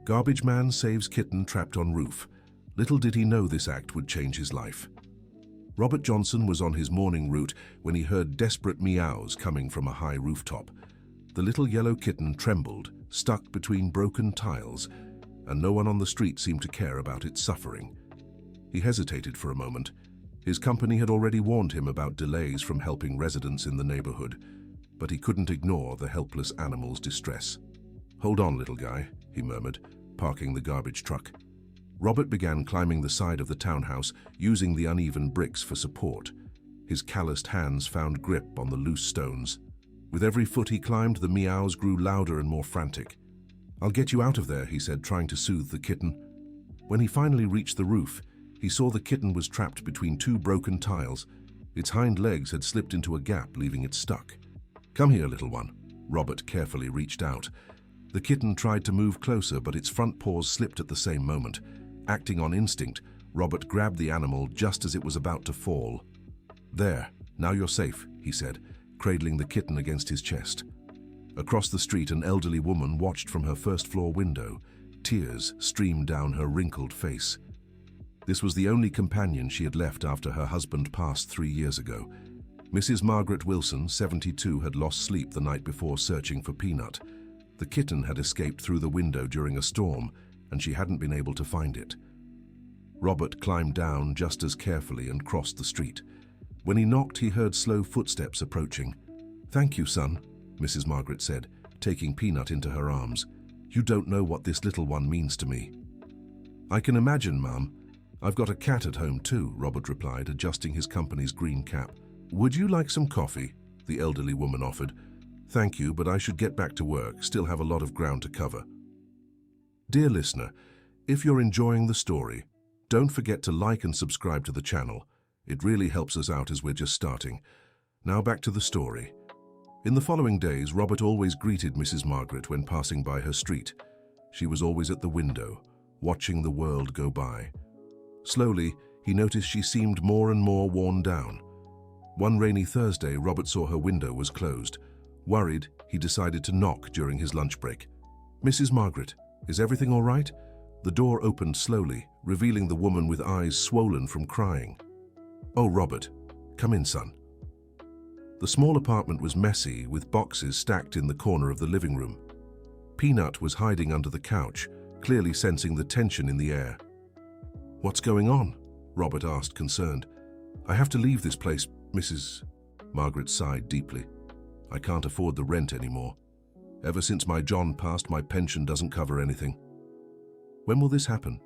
Garbage man saves kitten trapped on roof. Little did he know this act would change his life. Robert Johnson was on his morning route when he heard desperate meows coming from a high rooftop. The little yellow kitten trembled, stuck between broken tiles, and no one on the street seemed to care about its suffering. He hesitated for a moment. His company had already warned him about delays from helping residents in the neighborhood, but he couldn't ignore the helpless animal's distress. "Hold on, little guy," he murmured, parking the garbage truck. Robert began climbing the side of the townhouse, using the uneven bricks for support. His calloused hands found grip on the loose stones. With every foot he climbed, the meows grew louder and more frantic. "I'll get you out of there," he said, trying to soothe the kitten. When he finally reached the roof, he saw the kitten was trapped between two broken tiles. Its hind legs had slipped into a gap, leaving it stuck. "Come here, little one." Robert carefully reached out. The kitten tried to move closer, but its front paws slipped at the same moment. Acting on instinct, Robert grabbed the animal just as it was about to fall. "There, now you're safe," he said, cradling the kitten against his chest. Across the street, an elderly woman watched from her first-floor window. Tears streamed down her wrinkled face. This was the only companion she had left after her husband passed 3 years ago. Mrs. Margaret Wilson, 72, had lost sleep the night before searching for Peanut. The kitten had escaped through the window during a storm, and she hadn't been able to find it. Robert climbed down just as carefully and crossed the street. When he knocked, he heard slow footsteps approaching. "Thank you, son," Mrs. Margaret said, taking Peanut into her arms. "You don't know what this little one means to me." "I can imagine, Mum. I've got a cat at home too," Robert replied, adjusting his company's green cap. "Would you like some coffee?" the elderly woman offered. "Thank you, but I should get back to work, still have a lot of ground to cover." Dear listener, if you're enjoying the story, don't forget to like and subscribe to the channel. It really helps us out as we're just starting. Now back to the story. In the following days, Robert always greeted Mrs. Margaret when passing by her street. She was always at the window, watching the world go by. Slowly, he noticed she seemed more and more worn down. One rainy Thursday, Robert saw her window was closed. Worried, he decided to knock during his lunch break. "Mrs. Margaret, is everything all right?" The door opened slowly, revealing the woman with eyes swollen from crying. "Oh, Robert, come in, son." The small apartment was messy, with boxes stacked in the corner of the living room. Peanut was hiding under the couch, clearly sensing the tension in the air. "What's going on?" Robert asked, concerned. "I have to leave this place, Mrs. Margaret sighed deeply. "I can't afford the rent anymore. Ever since my John passed, my pension doesn't cover anything." "When will this happen?"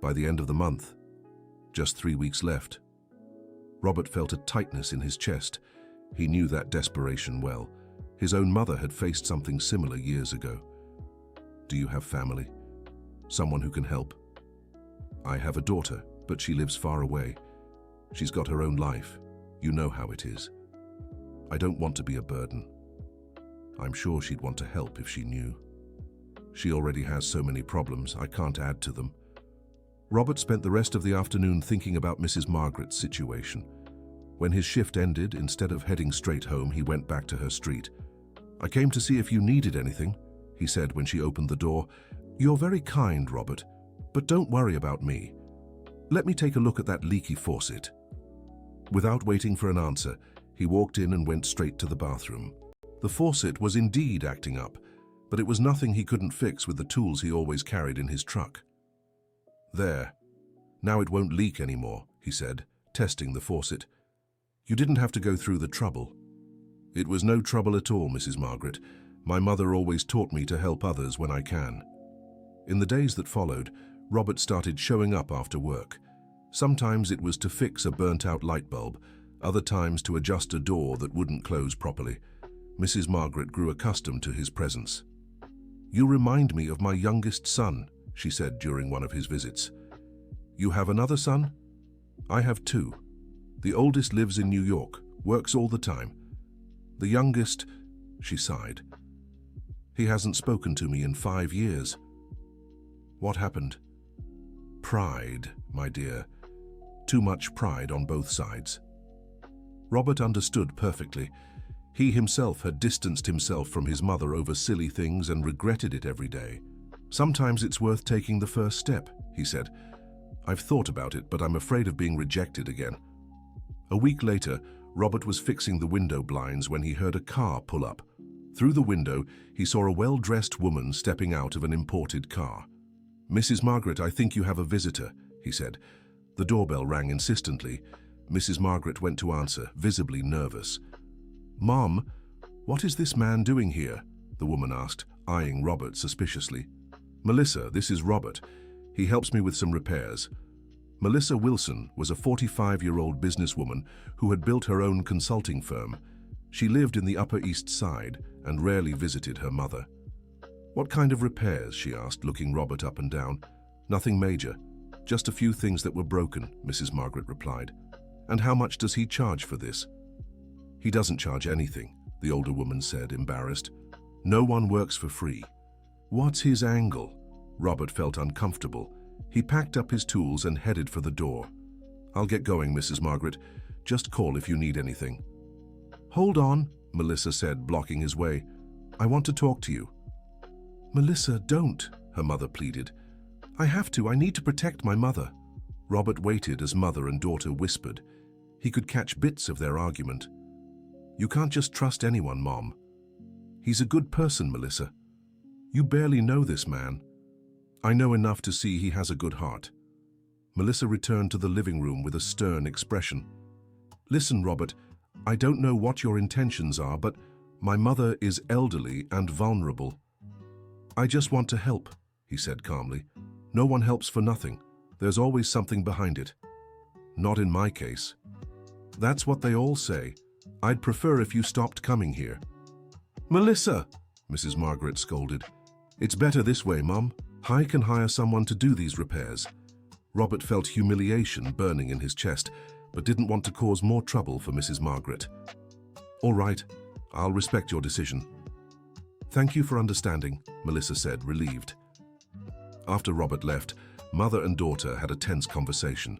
"By the end of the month. Just 3 weeks left." Robert felt a tightness in his chest. He knew that desperation well. His own mother had faced something similar years ago. "Do you have family? Someone who can help?" "I have a daughter, but she lives far away. She's got her own life. You know how it is. I don't want to be a burden." "I'm sure she'd want to help if she knew. She already has so many problems, I can't add to them." Robert spent the rest of the afternoon thinking about Mrs. Margaret's situation. When his shift ended, instead of heading straight home, he went back to her street. "I came to see if you needed anything," he said when she opened the door. "You're very kind, Robert, but don't worry about me. Let me take a look at that leaky faucet." Without waiting for an answer, he walked in and went straight to the bathroom. The faucet was indeed acting up, but it was nothing he couldn't fix with the tools he always carried in his truck. "There. Now it won't leak anymore," he said, testing the faucet. "You didn't have to go through the trouble." "It was no trouble at all, Mrs. Margaret. My mother always taught me to help others when I can." In the days that followed, Robert started showing up after work. Sometimes it was to fix a burnt-out light bulb, other times to adjust a door that wouldn't close properly. Mrs. Margaret grew accustomed to his presence. "You remind me of my youngest son," she said during one of his visits. "You have another son?" "I have 2. The oldest lives in New York, works all the time. The youngest," she sighed. "He hasn't spoken to me in 5 years." "What happened?" "Pride, my dear. Too much pride on both sides." Robert understood perfectly. He himself had distanced himself from his mother over silly things and regretted it every day. Sometimes it's worth taking the first step, he said. I've thought about it, but I'm afraid of being rejected again. A week later, Robert was fixing the window blinds when he heard a car pull up. Through the window, he saw a well-dressed woman stepping out of an imported car. Mrs. Margaret, I think you have a visitor, he said. The doorbell rang insistently. Mrs. Margaret went to answer, visibly nervous. Mom, what is this man doing here? The woman asked, eyeing Robert suspiciously. Melissa, this is Robert. He helps me with some repairs. Melissa Wilson was a 45-year-old businesswoman who had built her own consulting firm. She lived in the Upper East Side and rarely visited her mother. What kind of repairs? She asked, looking Robert up and down. Nothing major. Just a few things that were broken, Mrs. Margaret replied. And how much does he charge for this? He doesn't charge anything, the older woman said, embarrassed. No one works for free. What's his angle? Robert felt uncomfortable. He packed up his tools and headed for the door. I'll get going, Mrs. Margaret. Just call if you need anything. Hold on, Melissa said, blocking his way. I want to talk to you. Melissa, don't, her mother pleaded. I have to. I need to protect my mother. Robert waited as mother and daughter whispered. He could catch bits of their argument. You can't just trust anyone, Mom. He's a good person, Melissa. You barely know this man. I know enough to see he has a good heart. Melissa returned to the living room with a stern expression. Listen, Robert, I don't know what your intentions are, but my mother is elderly and vulnerable. I just want to help, he said calmly. No one helps for nothing. There's always something behind it. Not in my case. That's what they all say. I'd prefer if you stopped coming here. Melissa, Mrs. Margaret scolded. It's better this way, Mum. I can hire someone to do these repairs. Robert felt humiliation burning in his chest, but didn't want to cause more trouble for Mrs. Margaret. All right, I'll respect your decision. Thank you for understanding, Melissa said, relieved. After Robert left, mother and daughter had a tense conversation.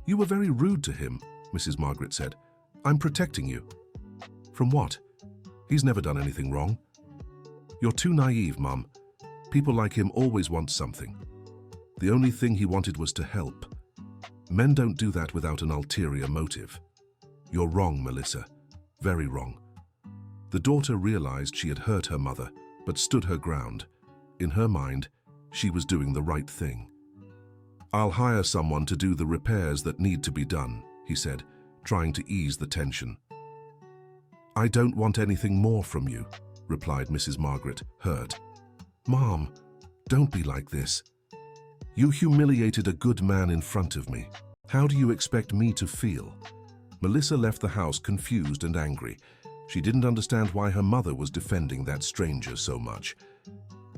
You were very rude to him, Mrs. Margaret said. I'm protecting you. From what? He's never done anything wrong. You're too naive, Mum. People like him always want something. The only thing he wanted was to help. Men don't do that without an ulterior motive. You're wrong, Melissa. Very wrong. The daughter realized she had hurt her mother, but stood her ground. In her mind, she was doing the right thing. I'll hire someone to do the repairs that need to be done, he said, trying to ease the tension. I don't want anything more from you, replied Mrs. Margaret, hurt. Mom, don't be like this. You humiliated a good man in front of me. How do you expect me to feel? Melissa left the house confused and angry. She didn't understand why her mother was defending that stranger so much.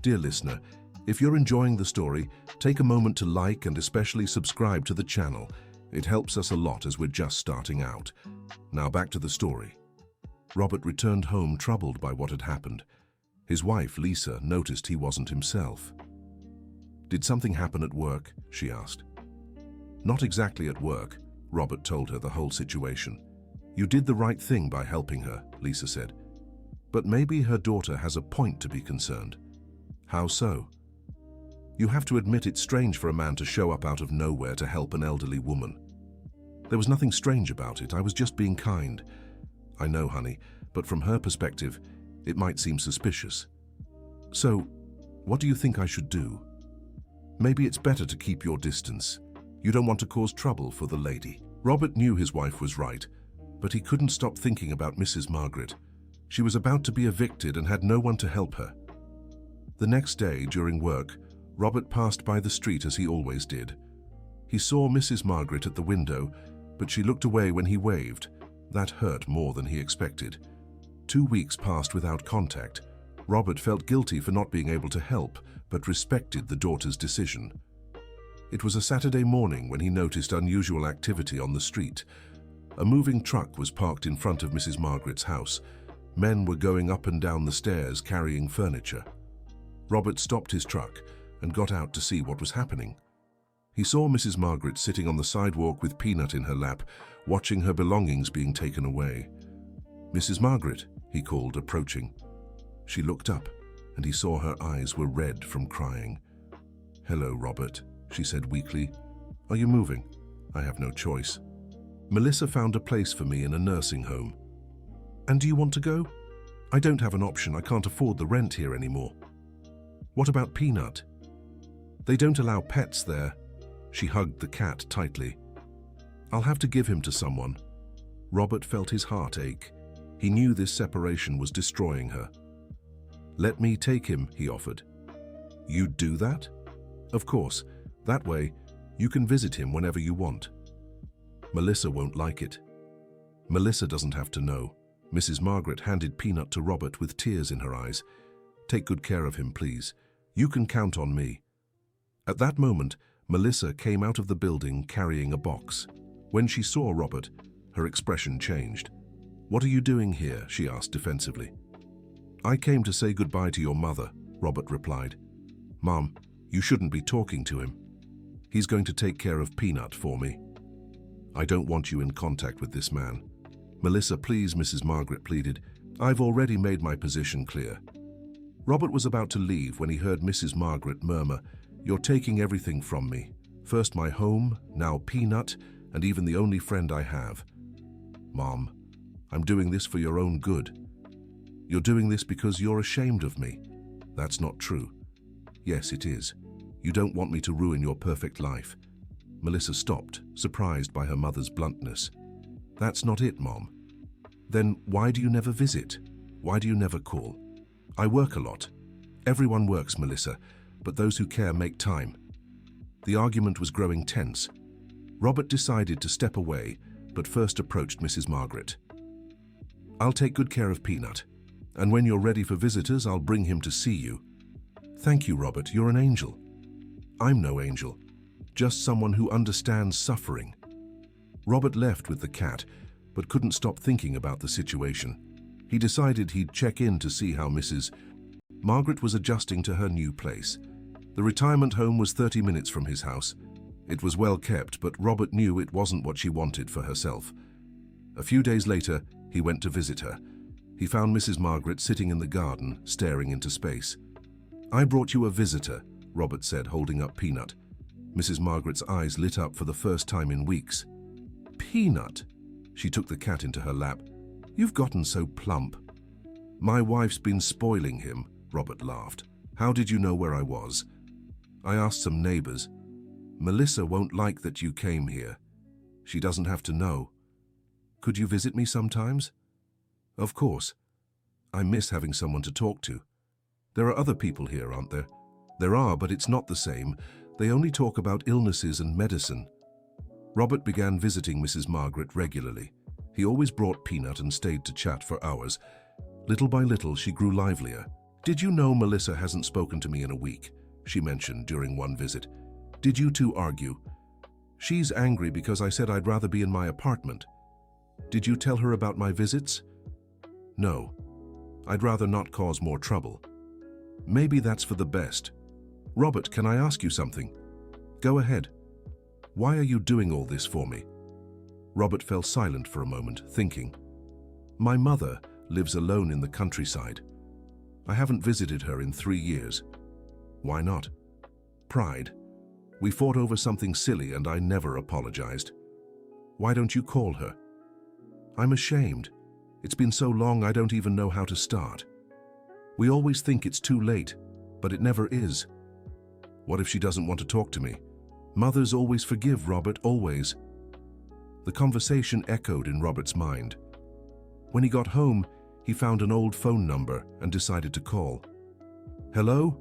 Dear listener, if you're enjoying the story, take a moment to like and especially subscribe to the channel. It helps us a lot as we're just starting out. Now back to the story. Robert returned home troubled by what had happened. His wife, Lisa, noticed he wasn't himself. Did something happen at work? She asked. Not exactly at work, Robert told her the whole situation. You did the right thing by helping her, Lisa said. But maybe her daughter has a point to be concerned. How so? You have to admit it's strange for a man to show up out of nowhere to help an elderly woman. There was nothing strange about it. I was just being kind. I know, honey, but from her perspective, it might seem suspicious. So, what do you think I should do? Maybe it's better to keep your distance. You don't want to cause trouble for the lady. Robert knew his wife was right, but he couldn't stop thinking about Mrs. Margaret. She was about to be evicted and had no one to help her. The next day, during work, Robert passed by the street as he always did. He saw Mrs. Margaret at the window, but she looked away when he waved. That hurt more than he expected. 2 weeks passed without contact. Robert felt guilty for not being able to help, but respected the daughter's decision. It was a Saturday morning when he noticed unusual activity on the street. A moving truck was parked in front of Mrs. Margaret's house. Men were going up and down the stairs carrying furniture. Robert stopped his truck and got out to see what was happening. He saw Mrs. Margaret sitting on the sidewalk with Peanut in her lap, watching her belongings being taken away. Mrs. Margaret, he called, approaching. She looked up, and he saw her eyes were red from crying. "Hello, Robert," she said weakly. "Are you moving?" "I have no choice. Melissa found a place for me in a nursing home." "And do you want to go?" "I don't have an option. I can't afford the rent here anymore." "What about Peanut?" "They don't allow pets there." She hugged the cat tightly. "I'll have to give him to someone." Robert felt his heart ache. He knew this separation was destroying her. "Let me take him," he offered. "You'd do that?" "Of course. That way, you can visit him whenever you want." "Melissa won't like it." "Melissa doesn't have to know." Mrs. Margaret handed Peanut to Robert with tears in her eyes. "Take good care of him, please. You can count on me." At that moment, Melissa came out of the building carrying a box. When she saw Robert, her expression changed. "What are you doing here?" she asked defensively. "I came to say goodbye to your mother," Robert replied. "Mom, you shouldn't be talking to him. He's going to take care of Peanut for me. I don't want you in contact with this man." "Melissa, please," Mrs. Margaret pleaded. "I've already made my position clear." Robert was about to leave when he heard Mrs. Margaret murmur, "You're taking everything from me. First my home, now Peanut, and even the only friend I have." "Mom, I'm doing this for your own good." "You're doing this because you're ashamed of me." "That's not true." "Yes, it is. You don't want me to ruin your perfect life." Melissa stopped, surprised by her mother's bluntness. "That's not it, Mom." "Then why do you never visit? Why do you never call?" "I work a lot." "Everyone works, Melissa, but those who care make time." The argument was growing tense. Robert decided to step away, but first approached Mrs. Margaret. "I'll take good care of Peanut, and when you're ready for visitors, I'll bring him to see you." "Thank you, Robert. You're an angel." "I'm no angel, just someone who understands suffering." Robert left with the cat, but couldn't stop thinking about the situation. He decided he'd check in to see how Mrs. Margaret was adjusting to her new place. The retirement home was 30 minutes from his house. It was well kept, but Robert knew it wasn't what she wanted for herself. A few days later, he went to visit her. He found Mrs. Margaret sitting in the garden, staring into space. "I brought you a visitor," Robert said, holding up Peanut. Mrs. Margaret's eyes lit up for the first time in weeks. "Peanut?" She took the cat into her lap. "You've gotten so plump." "My wife's been spoiling him," Robert laughed. "How did you know where I was?" "I asked some neighbors." "Melissa won't like that you came here." "She doesn't have to know." "Could you visit me sometimes?" "Of course. I miss having someone to talk to." "There are other people here, aren't there?" "There are, but it's not the same. They only talk about illnesses and medicine." Robert began visiting Mrs. Margaret regularly. He always brought Peanut and stayed to chat for hours. Little by little, she grew livelier. "Did you know Melissa hasn't spoken to me in a week?" she mentioned during one visit. "Did you two argue?" "She's angry because I said I'd rather be in my apartment." "Did you tell her about my visits?" "No. I'd rather not cause more trouble." "Maybe that's for the best." "Robert, can I ask you something?" "Go ahead." "Why are you doing all this for me?" Robert fell silent for a moment, thinking. "My mother lives alone in the countryside. I haven't visited her in 3 years." "Why not?" "Pride. We fought over something silly and I never apologized." "Why don't you call her?" "I'm ashamed. It's been so long I don't even know how to start." "We always think it's too late, but it never is." "What if she doesn't want to talk to me?" "Mothers always forgive, Robert, always." The conversation echoed in Robert's mind. When he got home, he found an old phone number and decided to call. "Hello?"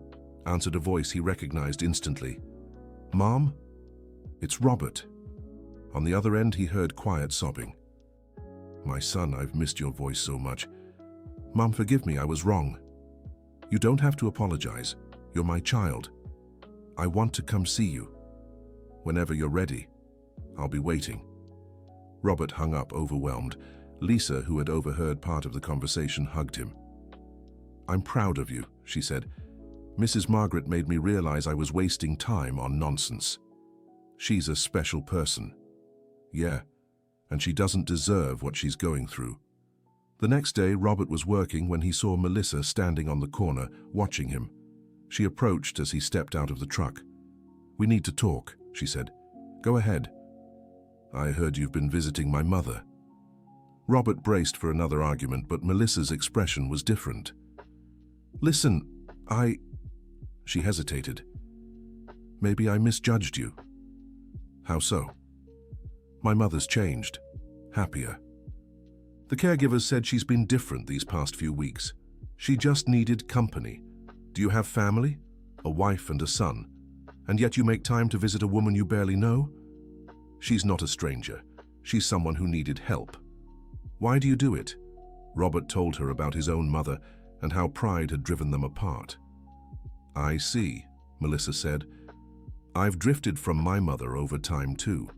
answered a voice he recognized instantly. "Mom?" "It's Robert." On the other end, he heard quiet sobbing. "My son, I've missed your voice so much. Mom, forgive me, I was wrong." "You don't have to apologize. You're my child. I want to come see you. Whenever you're ready, I'll be waiting." Robert hung up, overwhelmed. Lisa, who had overheard part of the conversation, hugged him. "I'm proud of you," she said. "Mrs. Margaret made me realize I was wasting time on nonsense. She's a special person." "Yeah, and she doesn't deserve what she's going through." The next day, Robert was working when he saw Melissa standing on the corner, watching him. She approached as he stepped out of the truck. "We need to talk," she said. "Go ahead." "I heard you've been visiting my mother." Robert braced for another argument, but Melissa's expression was different. "Listen, She hesitated. "Maybe I misjudged you." "How so?" "My mother's changed. Happier. The caregivers said she's been different these past few weeks. She just needed company. Do you have family? A wife and a son? And yet you make time to visit a woman you barely know? She's not a stranger. She's someone who needed help. Why do you do it?" Robert told her about his own mother and how pride had driven them apart. "I see," Melissa said. "I've drifted from my mother over time too.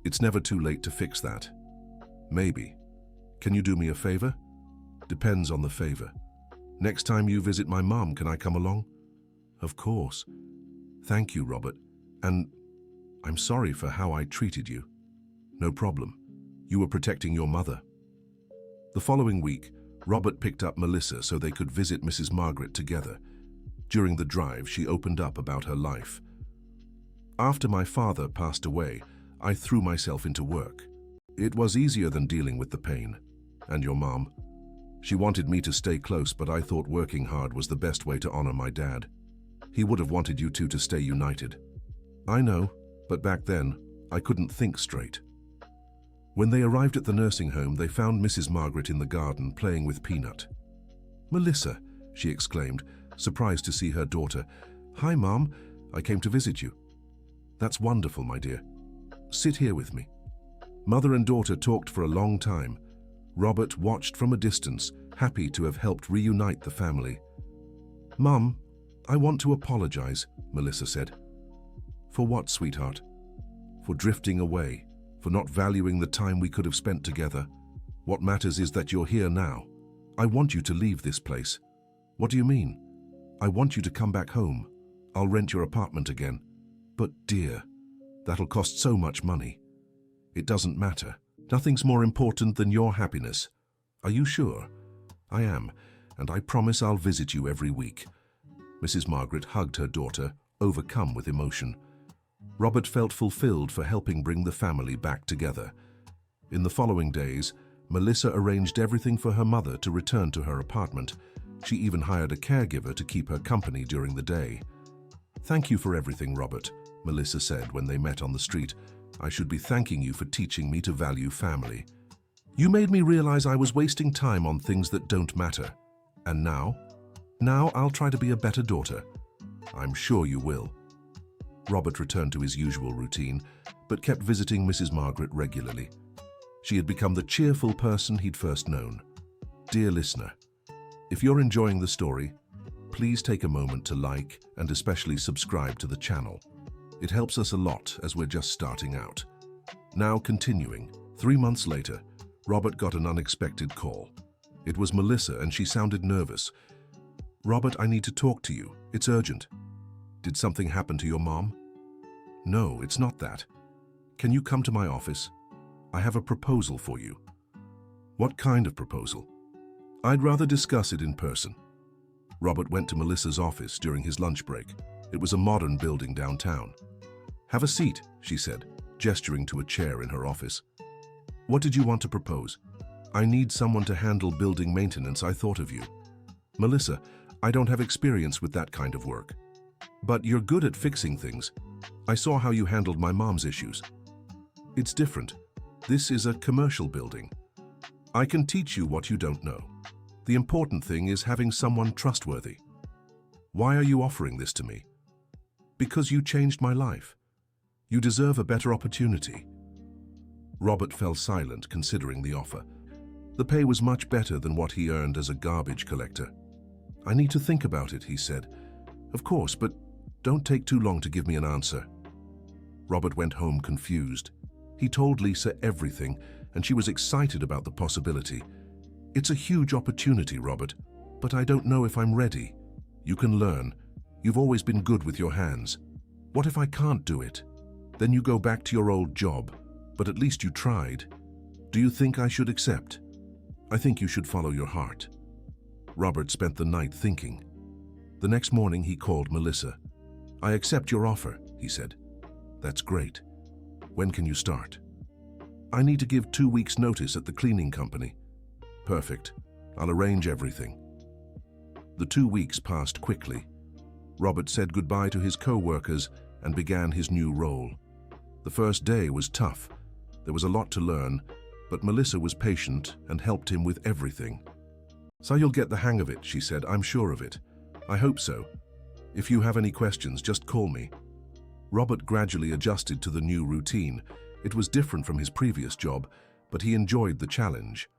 It's never too late to fix that. Maybe. Can you do me a favor?" "Depends on the favor. Next time you visit my mom, can I come along?" "Of course." "Thank you, Robert. And I'm sorry for how I treated you." "No problem. You were protecting your mother." The following week, Robert picked up Melissa so they could visit Mrs. Margaret together. During the drive, she opened up about her life. "After my father passed away, I threw myself into work. It was easier than dealing with the pain. And your mom? She wanted me to stay close, but I thought working hard was the best way to honor my dad. He would have wanted you two to stay united." "I know, but back then, I couldn't think straight." When they arrived at the nursing home, they found Mrs. Margaret in the garden playing with Peanut. "Melissa," she exclaimed, surprised to see her daughter. "Hi, Mom. I came to visit you." "That's wonderful, my dear. Sit here with me." Mother and daughter talked for a long time. Robert watched from a distance, happy to have helped reunite the family. "Mom, I want to apologize," Melissa said. "For what, sweetheart?" "For drifting away, for not valuing the time we could have spent together. What matters is that you're here now. I want you to leave this place." "What do you mean?" "I want you to come back home. I'll rent your apartment again." "But dear, that'll cost so much money." "It doesn't matter. Nothing's more important than your happiness." "Are you sure?" "I am, and I promise I'll visit you every week." Mrs. Margaret hugged her daughter, overcome with emotion. Robert felt fulfilled for helping bring the family back together. In the following days, Melissa arranged everything for her mother to return to her apartment. She even hired a caregiver to keep her company during the day. "Thank you for everything, Robert," Melissa said when they met on the street. "I should be thanking you for teaching me to value family. You made me realize I was wasting time on things that don't matter. And now I'll try to be a better daughter." "I'm sure you will." Robert returned to his usual routine, but kept visiting Mrs. Margaret regularly. She had become the cheerful person he'd first known. Dear listener, if you're enjoying the story, please take a moment to like and especially subscribe to the channel. It helps us a lot as we're just starting out. Now continuing, 3 months later, Robert got an unexpected call. It was Melissa and she sounded nervous. "Robert, I need to talk to you. It's urgent." "Did something happen to your mom?" "No, it's not that. Can you come to my office? I have a proposal for you." "What kind of proposal?" "I'd rather discuss it in person." Robert went to Melissa's office during his lunch break. It was a modern building downtown. "Have a seat," she said, gesturing to a chair in her office. "What did you want to propose?" "I need someone to handle building maintenance. I thought of you." "Melissa, I don't have experience with that kind of work." "But you're good at fixing things. I saw how you handled my mom's issues." "It's different. This is a commercial building. I can teach you what you don't know. The important thing is having someone trustworthy." "Why are you offering this to me?" "Because you changed my life. You deserve a better opportunity." Robert fell silent, considering the offer. The pay was much better than what he earned as a garbage collector. "I need to think about it," he said. "Of course, but don't take too long to give me an answer." Robert went home confused. He told Lisa everything, and she was excited about the possibility. "It's a huge opportunity, Robert, but I don't know if I'm ready." "You can learn. You've always been good with your hands." "What if I can't do it?" "Then you go back to your old job, but at least you tried." "Do you think I should accept?" I think you should follow your heart." Robert spent the night thinking. The next morning he called Melissa. "I accept your offer," he said. "That's great. When can you start?" "I need to give 2 weeks' notice at the cleaning company." "Perfect. I'll arrange everything." The 2 weeks passed quickly. Robert said goodbye to his co-workers and began his new role. The first day was tough. There was a lot to learn, but Melissa was patient and helped him with everything. "So you'll get the hang of it," she said. "I'm sure of it." "I hope so. If you have any questions, just call me." Robert gradually adjusted to the new routine. It was different from his previous job, but he enjoyed the challenge.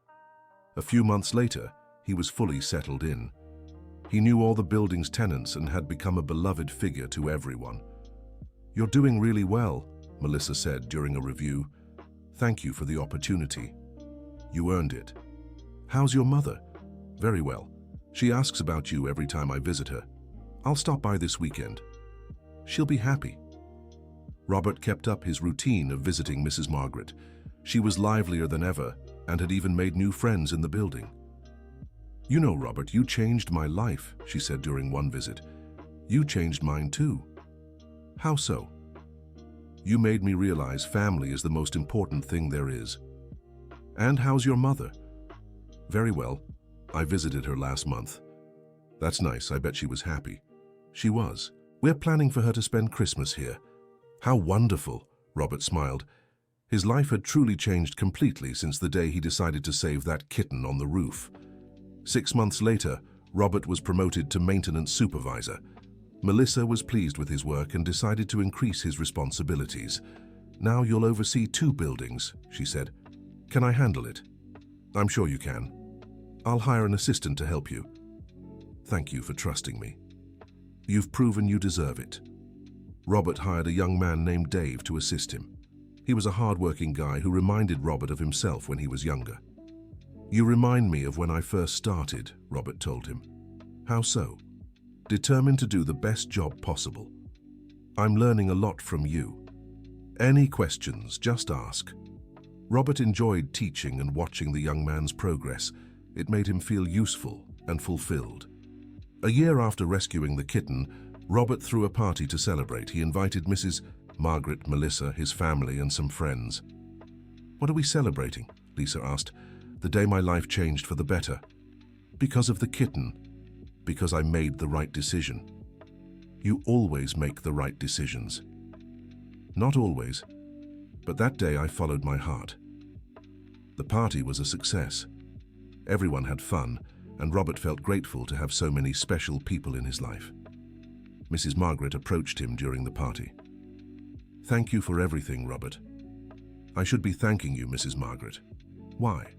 A few months later, he was fully settled in. He knew all the building's tenants and had become a beloved figure to everyone. "You're doing really well," Melissa said during a review. "Thank you for the opportunity. You earned it." "How's your mother?" "Very well. She asks about you every time I visit her. I'll stop by this weekend." "She'll be happy." Robert kept up his routine of visiting Mrs. Margaret. She was livelier than ever and had even made new friends in the building. "You know, Robert, you changed my life," she said during one visit. "You changed mine too." "How so?" "You made me realize family is the most important thing there is." "And how's your mother?" "Very well. I visited her last month." "That's nice. I bet she was happy." "She was. We're planning for her to spend Christmas here." "How wonderful," Robert smiled. His life had truly changed completely since the day he decided to save that kitten on the roof. 6 months later, Robert was promoted to maintenance supervisor. Melissa was pleased with his work and decided to increase his responsibilities. "Now you'll oversee 2 buildings," she said. "Can I handle it?" "I'm sure you can. I'll hire an assistant to help you." "Thank you for trusting me. You've proven you deserve it." Robert hired a young man named Dave to assist him. He was a hard-working guy who reminded Robert of himself when he was younger. "You remind me of when I first started," Robert told him. "How so?" "Determined to do the best job possible. I'm learning a lot from you. Any questions, just ask." Robert enjoyed teaching and watching the young man's progress. It made him feel useful and fulfilled. A year after rescuing the kitten, Robert threw a party to celebrate. He invited Mrs. Margaret, Melissa, his family, and some friends. "What are we celebrating?" Lisa asked. "The day my life changed for the better." "Because of the kitten." "Because I made the right decision." "You always make the right decisions." "Not always, but that day I followed my heart." The party was a success. Everyone had fun, and Robert felt grateful to have so many special people in his life. Mrs. Margaret approached him during the party. "Thank you for everything, Robert." "I should be thanking you, Mrs. Margaret." "Why?"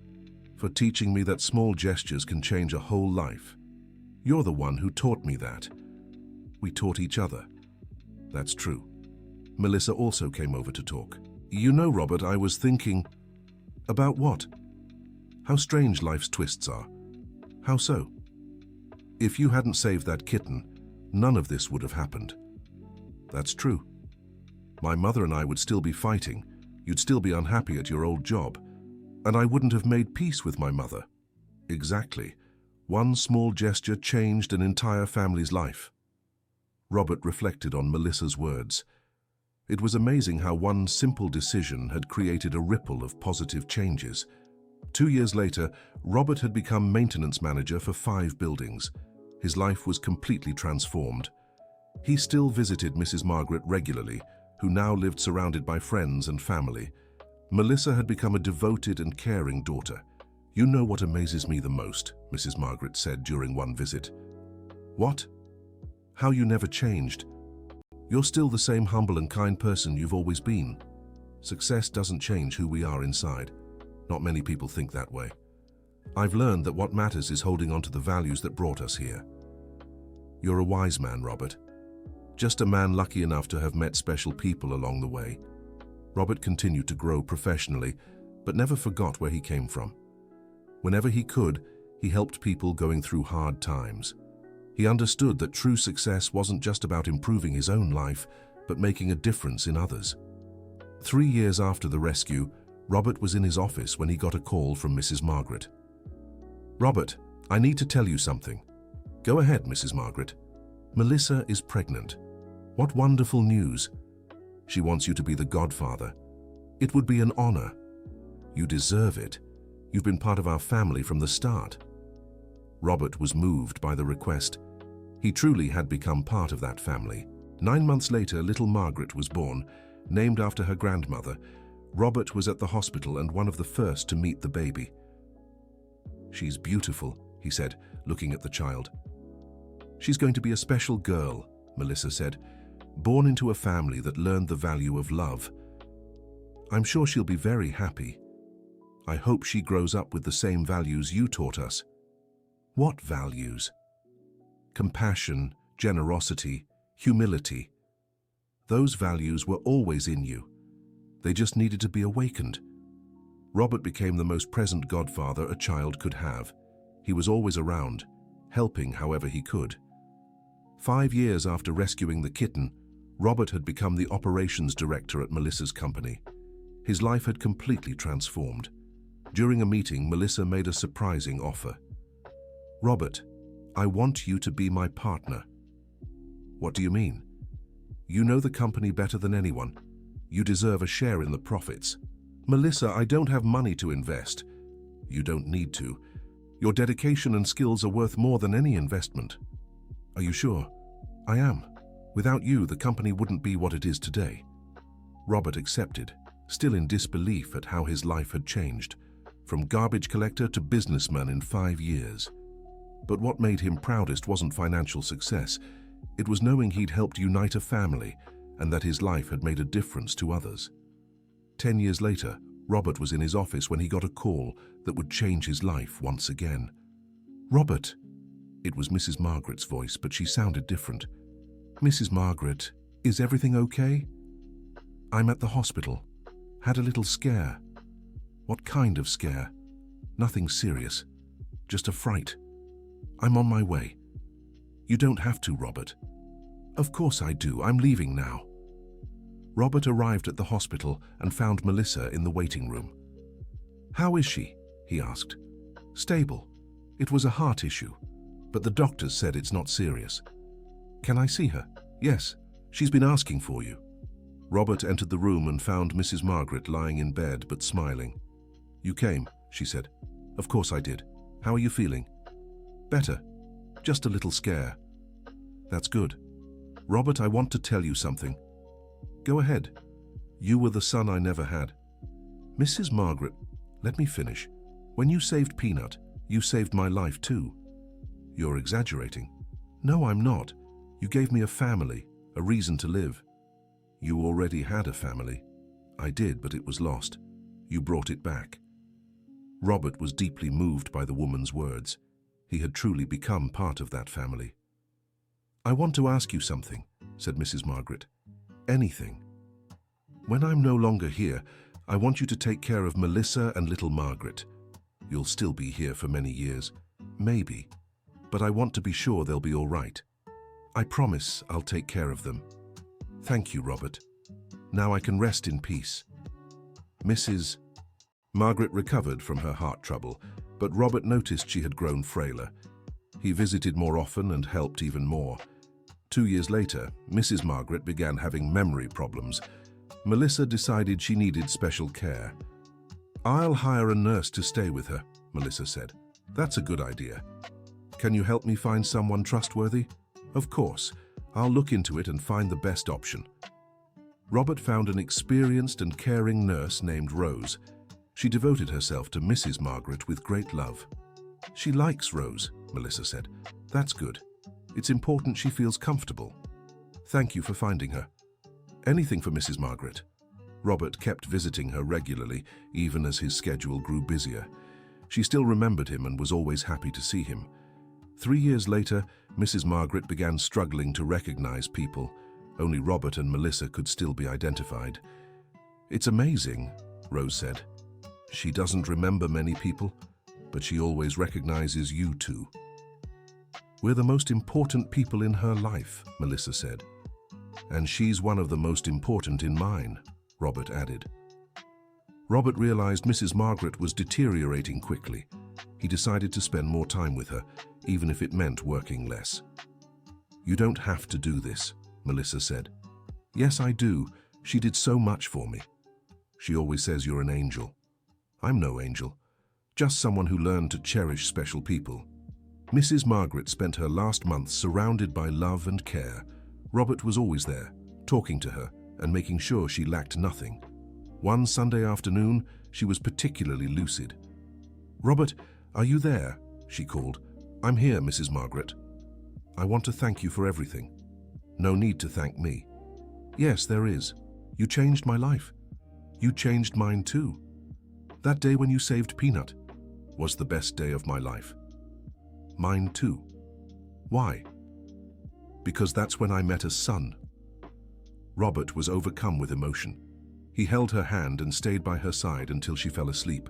"For teaching me that small gestures can change a whole life. You're the one who taught me that." "We taught each other." "That's true." Melissa also came over to talk. "You know, Robert, I was thinking..." "About what?" "How strange life's twists are." "How so?" "If you hadn't saved that kitten, none of this would have happened." "That's true. My mother and I would still be fighting. You'd still be unhappy at your old job. And I wouldn't have made peace with my mother." "Exactly. One small gesture changed an entire family's life." Robert reflected on Melissa's words. It was amazing how one simple decision had created a ripple of positive changes. 2 years later, Robert had become maintenance manager for 5 buildings. His life was completely transformed. He still visited Mrs. Margaret regularly, who now lived surrounded by friends and family. Melissa had become a devoted and caring daughter. "You know what amazes me the most," Mrs. Margaret said during one visit. "What?" "How you never changed. You're still the same humble and kind person you've always been. Success doesn't change who we are inside. Not many people think that way. I've learned that what matters is holding on to the values that brought us here." "You're a wise man, Robert. Just a man lucky enough to have met special people along the way." Robert continued to grow professionally, but never forgot where he came from. Whenever he could, he helped people going through hard times. He understood that true success wasn't just about improving his own life, but making a difference in others. 3 years after the rescue, Robert was in his office when he got a call from Mrs. Margaret. Robert, I need to tell you something. Go ahead, Mrs. Margaret. Melissa is pregnant. What wonderful news. She wants you to be the godfather. It would be an honor. You deserve it. You've been part of our family from the start. Robert was moved by the request. He truly had become part of that family. 9 months later, little Margaret was born, named after her grandmother. Robert was at the hospital and one of the first to meet the baby. She's beautiful, he said, looking at the child. She's going to be a special girl, Melissa said, born into a family that learned the value of love. I'm sure she'll be very happy. I hope she grows up with the same values you taught us. What values? Compassion, generosity, humility. Those values were always in you. They just needed to be awakened. Robert became the most present godfather a child could have. He was always around, helping however he could. 5 years after rescuing the kitten, Robert had become the operations director at Melissa's company. His life had completely transformed. During a meeting, Melissa made a surprising offer. Robert, I want you to be my partner. What do you mean? You know the company better than anyone. You deserve a share in the profits. Melissa, I don't have money to invest. You don't need to. Your dedication and skills are worth more than any investment. Are you sure? I am. Without you, the company wouldn't be what it is today. Robert accepted, still in disbelief at how his life had changed, from garbage collector to businessman in 5 years. But what made him proudest wasn't financial success. It was knowing he'd helped unite a family and that his life had made a difference to others. 10 years later, Robert was in his office when he got a call that would change his life once again. Robert! It was Mrs. Margaret's voice, but she sounded different. Mrs. Margaret, is everything okay? I'm at the hospital. Had a little scare. What kind of scare? Nothing serious. Just a fright. I'm on my way. You don't have to, Robert. Of course I do. I'm leaving now. Robert arrived at the hospital and found Melissa in the waiting room. How is she? He asked. Stable. It was a heart issue, but the doctors said it's not serious. Can I see her? Yes, she's been asking for you. Robert entered the room and found Mrs. Margaret lying in bed but smiling. You came, she said. Of course I did. How are you feeling? Better. Just a little scare. That's good. Robert, I want to tell you something. Go ahead. You were the son I never had. Mrs. Margaret, let me finish. When you saved Peanut, you saved my life too. You're exaggerating. No, I'm not. You gave me a family, a reason to live. You already had a family. I did, but it was lost. You brought it back. Robert was deeply moved by the woman's words. He had truly become part of that family. I want to ask you something, said Mrs. Margaret. Anything. When I'm no longer here, I want you to take care of Melissa and little Margaret. You'll still be here for many years. Maybe. But I want to be sure they'll be all right. I promise I'll take care of them. Thank you, Robert. Now I can rest in peace. Mrs. Margaret recovered from her heart trouble, but Robert noticed she had grown frailer. He visited more often and helped even more. 2 years later, Mrs. Margaret began having memory problems. Melissa decided she needed special care. I'll hire a nurse to stay with her, Melissa said. That's a good idea. Can you help me find someone trustworthy? Of course. I'll look into it and find the best option. Robert found an experienced and caring nurse named Rose. She devoted herself to Mrs. Margaret with great love. She likes Rose, Melissa said. That's good. It's important she feels comfortable. Thank you for finding her. Anything for Mrs. Margaret. Robert kept visiting her regularly, even as his schedule grew busier. She still remembered him and was always happy to see him. 3 years later, Mrs. Margaret began struggling to recognize people. Only Robert and Melissa could still be identified. It's amazing, Rose said. She doesn't remember many people, but she always recognizes you two. We're the most important people in her life, Melissa said. And she's one of the most important in mine, Robert added. Robert realized Mrs. Margaret was deteriorating quickly. He decided to spend more time with her, even if it meant working less. "You don't have to do this," Melissa said. "Yes, I do. She did so much for me." "She always says you're an angel." "I'm no angel. Just someone who learned to cherish special people." Mrs. Margaret spent her last months surrounded by love and care. Robert was always there, talking to her and making sure she lacked nothing. One Sunday afternoon, she was particularly lucid. "Robert, are you there?" she called. "I'm here, Mrs. Margaret. I want to thank you for everything." "No need to thank me." "Yes, there is. You changed my life. You changed mine too. That day when you saved Peanut was the best day of my life." "Mine too." "Why?" "Because that's when I met a son." Robert was overcome with emotion. He held her hand and stayed by her side until she fell asleep.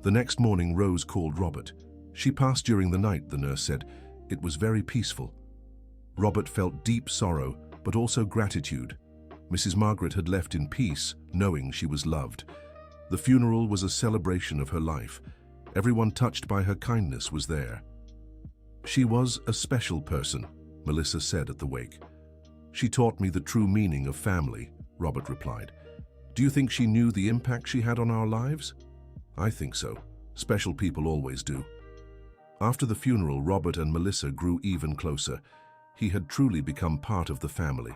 The next morning, Rose called Robert. "She passed during the night," the nurse said. "It was very peaceful." Robert felt deep sorrow, but also gratitude. Mrs. Margaret had left in peace, knowing she was loved. The funeral was a celebration of her life. Everyone touched by her kindness was there. "She was a special person," Melissa said at the wake. "She taught me the true meaning of family," Robert replied. "Do you think she knew the impact she had on our lives?" "I think so. Special people always do." After the funeral, Robert and Melissa grew even closer. He had truly become part of the family.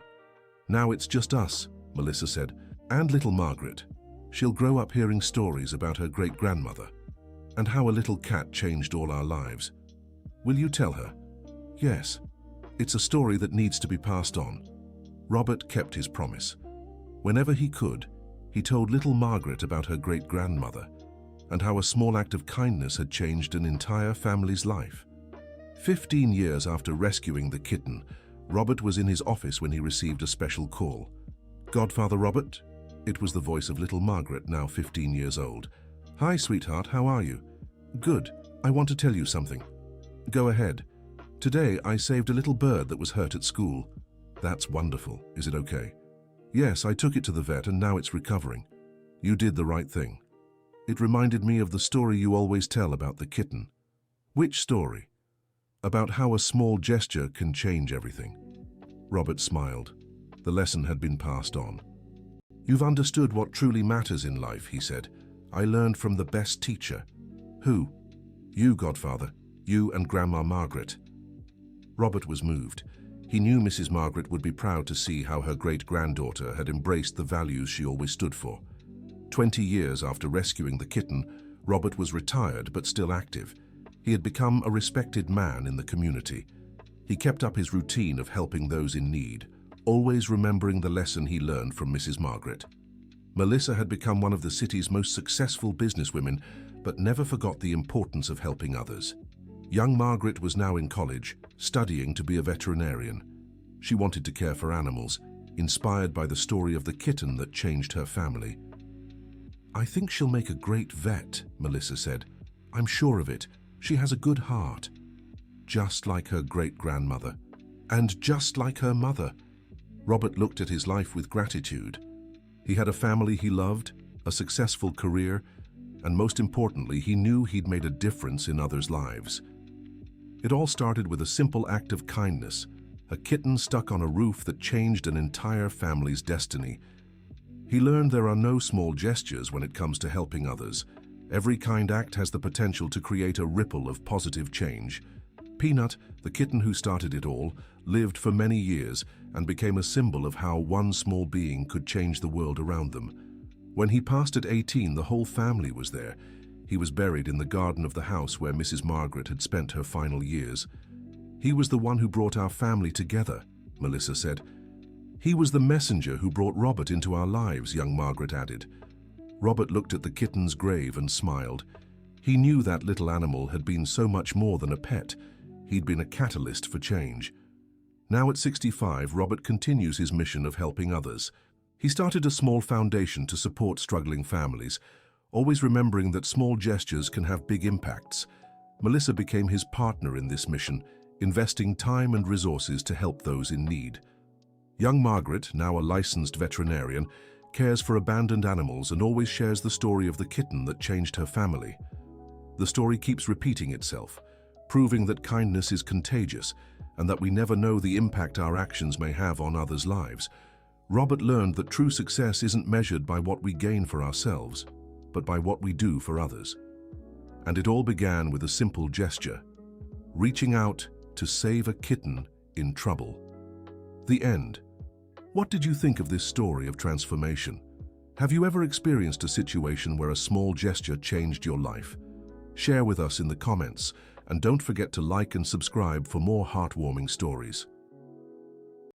"Now it's just us," Melissa said, "and little Margaret. She'll grow up hearing stories about her great-grandmother and how a little cat changed all our lives. Will you tell her?" "Yes. It's a story that needs to be passed on." Robert kept his promise. Whenever he could, he told little Margaret about her great-grandmother and how a small act of kindness had changed an entire family's life. 15 years after rescuing the kitten, Robert was in his office when he received a special call. "Godfather Robert?" It was the voice of little Margaret, now 15 years old. "Hi, sweetheart, how are you?" "Good. I want to tell you something." "Go ahead." "Today, I saved a little bird that was hurt at school." "That's wonderful. Is it okay?" "Yes, I took it to the vet and now it's recovering." "You did the right thing." "It reminded me of the story you always tell about the kitten." "Which story?" "About how a small gesture can change everything." Robert smiled. The lesson had been passed on. "You've understood what truly matters in life," he said. "I learned from the best teacher." "Who?" "You, Godfather. You and Grandma Margaret." Robert was moved. He knew Mrs. Margaret would be proud to see how her great-granddaughter had embraced the values she always stood for. 20 years after rescuing the kitten, Robert was retired but still active. He had become a respected man in the community. He kept up his routine of helping those in need, always remembering the lesson he learned from Mrs. Margaret. Melissa had become one of the city's most successful businesswomen, but never forgot the importance of helping others. Young Margaret was now in college, studying to be a veterinarian. She wanted to care for animals, inspired by the story of the kitten that changed her family. "I think she'll make a great vet," Melissa said. "I'm sure of it. She has a good heart." Just like her great-grandmother. And just like her mother. Robert looked at his life with gratitude. He had a family he loved, a successful career, and most importantly, he knew he'd made a difference in others' lives. It all started with a simple act of kindness, a kitten stuck on a roof that changed an entire family's destiny. He learned there are no small gestures when it comes to helping others. Every kind act has the potential to create a ripple of positive change. Peanut, the kitten who started it all, lived for many years and became a symbol of how one small being could change the world around them. When he passed at 18, the whole family was there. He was buried in the garden of the house where Mrs. Margaret had spent her final years. "He was the one who brought our family together," Melissa said. "He was the messenger who brought Robert into our lives," young Margaret added. Robert looked at the kitten's grave and smiled. He knew that little animal had been so much more than a pet. He'd been a catalyst for change. Now at 65, Robert continues his mission of helping others. He started a small foundation to support struggling families, always remembering that small gestures can have big impacts. Melissa became his partner in this mission, investing time and resources to help those in need. Young Margaret, now a licensed veterinarian, cares for abandoned animals and always shares the story of the kitten that changed her family. The story keeps repeating itself, proving that kindness is contagious and that we never know the impact our actions may have on others' lives. Robert learned that true success isn't measured by what we gain for ourselves, but by what we do for others. And it all began with a simple gesture, reaching out to save a kitten in trouble. The end. What did you think of this story of transformation? Have you ever experienced a situation where a small gesture changed your life? Share with us in the comments, and don't forget to like and subscribe for more heartwarming stories.